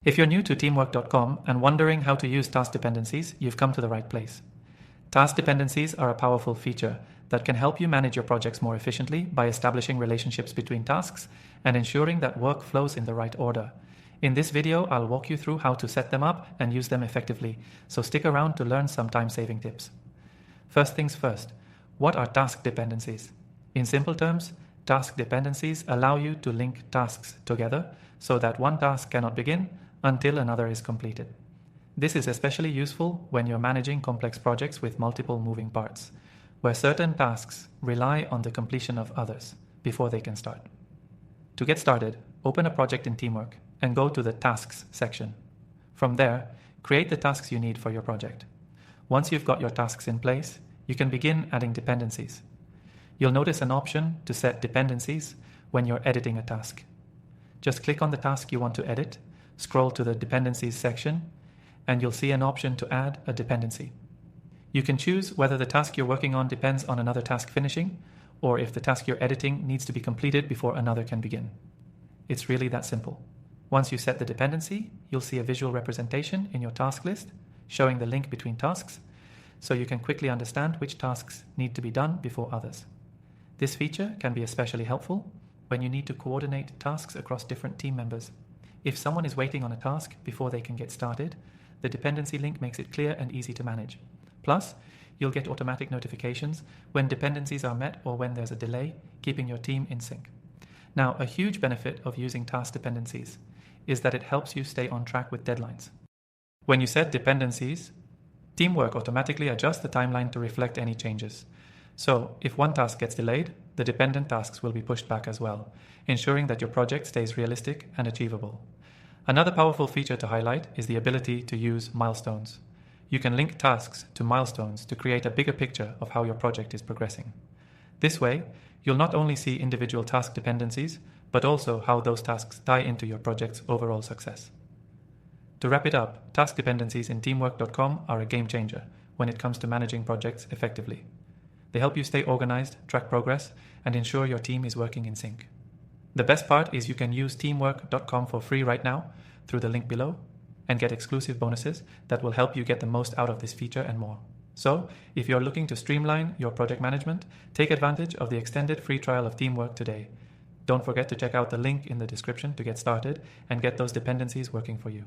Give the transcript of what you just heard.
If you're new to teamwork.com and wondering how to use task dependencies, you've come to the right place. Task dependencies are a powerful feature that can help you manage your projects more efficiently by establishing relationships between tasks and ensuring that work flows in the right order. In this video, I'll walk you through how to set them up and use them effectively, so stick around to learn some time-saving tips. First things first, what are task dependencies? In simple terms, task dependencies allow you to link tasks together so that one task cannot begin until another is completed. This is especially useful when you're managing complex projects with multiple moving parts, where certain tasks rely on the completion of others before they can start. To get started, open a project in Teamwork and go to the Tasks section. From there, create the tasks you need for your project. Once you've got your tasks in place, you can begin adding dependencies. You'll notice an option to set dependencies when you're editing a task. Just click on the task you want to edit, scroll to the Dependencies section, and you'll see an option to add a dependency. You can choose whether the task you're working on depends on another task finishing, or if the task you're editing needs to be completed before another can begin. It's really that simple. Once you set the dependency, you'll see a visual representation in your task list showing the link between tasks, so you can quickly understand which tasks need to be done before others. This feature can be especially helpful when you need to coordinate tasks across different team members. If someone is waiting on a task before they can get started, the dependency link makes it clear and easy to manage. Plus, you'll get automatic notifications when dependencies are met or when there's a delay, keeping your team in sync. Now, a huge benefit of using task dependencies is that it helps you stay on track with deadlines. When you set dependencies, Teamwork automatically adjusts the timeline to reflect any changes. So, if one task gets delayed, the dependent tasks will be pushed back as well, ensuring that your project stays realistic and achievable. Another powerful feature to highlight is the ability to use milestones. You can link tasks to milestones to create a bigger picture of how your project is progressing. This way, you'll not only see individual task dependencies, but also how those tasks tie into your project's overall success. To wrap it up, task dependencies in teamwork.com are a game changer when it comes to managing projects effectively. They help you stay organized, track progress, and ensure your team is working in sync. The best part is you can use teamwork.com for free right now through the link below and get exclusive bonuses that will help you get the most out of this feature and more. So, if you're looking to streamline your project management, take advantage of the extended free trial of Teamwork today. Don't forget to check out the link in the description to get started and get those dependencies working for you.